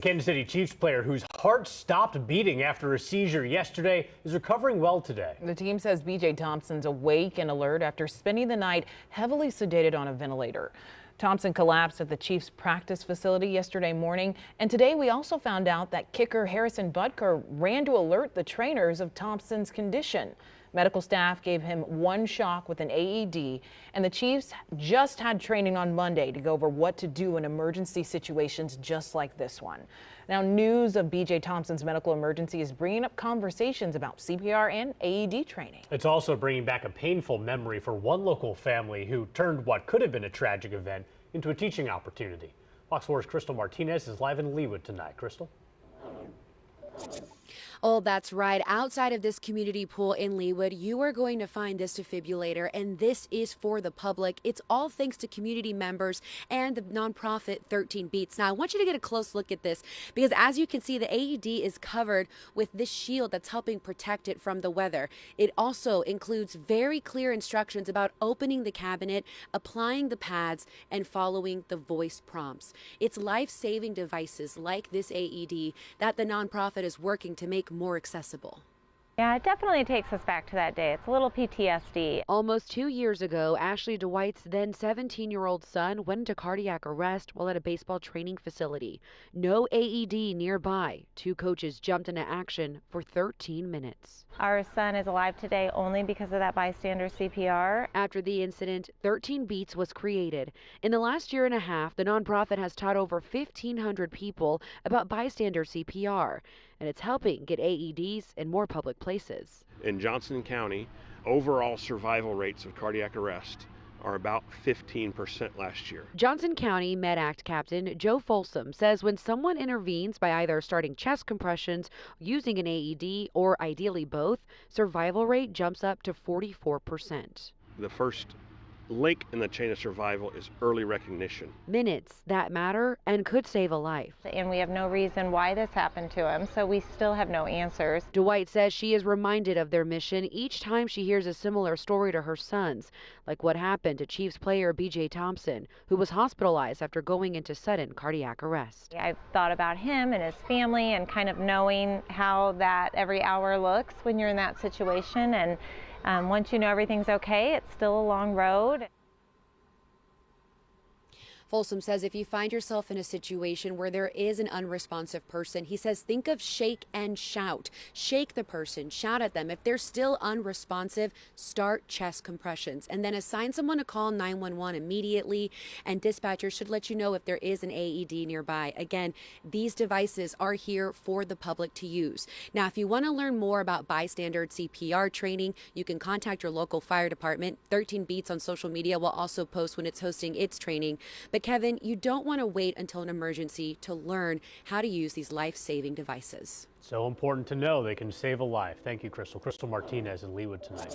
Kansas City Chiefs player whose heart stopped beating after a seizure yesterday is recovering well today. The team says B.J. Thompson's awake and alert after spending the night heavily sedated on a ventilator. Thompson collapsed at the Chiefs practice facility yesterday morning, and today we also found out that kicker Harrison Butker ran to alert the trainers of Thompson's condition. Medical staff gave him one shock with an AED, and the Chiefs just had training on Monday to go over what to do in emergency situations just like this one. Now, news of B.J. Thompson's medical emergency is bringing up conversations about CPR and AED training. It's also bringing back a painful memory for one local family who turned what could have been a tragic event into a teaching opportunity. Fox 4's Crystal Martinez is live in Leawood tonight. Crystal? Oh, that's right. Outside of this community pool in Leawood, you are going to find this defibrillator, and this is for the public. It's all thanks to community members and the nonprofit 13 Beats. Now, I want you to get a close look at this because, as you can see, the AED is covered with this shield that's helping protect it from the weather. It also includes very clear instructions about opening the cabinet, applying the pads, and following the voice prompts. It's life-saving devices like this AED that the nonprofit is working to make more accessible. Yeah, it definitely takes us back to that day. It's a little PTSD. Almost 2 years ago, Ashley Dwight's then 17-year-old son went into cardiac arrest while at a baseball training facility. No AED nearby. Two coaches jumped into action for 13 minutes. Our son is alive today only because of that bystander CPR. After the incident, 13 Beats was created. In the last year and a half, the nonprofit has taught over 1,500 people about bystander CPR, and it's helping get AEDs in more public places. In Johnson County, overall survival rates of cardiac arrest are about 15% last year. Johnson County MedAct Captain Joe Folsom says when someone intervenes by either starting chest compressions, using an AED, or ideally both, survival rate jumps up to 44%. The first link in the chain of survival is early recognition. Minutes that matter and could save a life. And we have no reason why this happened to him, so we still have no answers. Dwight says she is reminded of their mission each time she hears a similar story to her sons, like what happened to Chiefs player B.J. Thompson, who was hospitalized after going into sudden cardiac arrest. I've thought about him and his family and kind of knowing how that every hour looks when you're in that situation. And once you know everything's okay, it's still a long road. Folsom says if you find yourself in a situation where there is an unresponsive person, he says think of shake and shout. Shake the person, shout at them. If they're still unresponsive, start chest compressions and then assign someone to call 911 immediately, and dispatchers should let you know if there is an AED nearby. Again, these devices are here for the public to use. Now, if you want to learn more about bystander CPR training, you can contact your local fire department. 13 Beats on social media will also post when it's hosting its training. But Kevin, you don't want to wait until an emergency to learn how to use these life-saving devices. So important to know they can save a life. Thank you, Crystal. Crystal Martinez in Leawood tonight.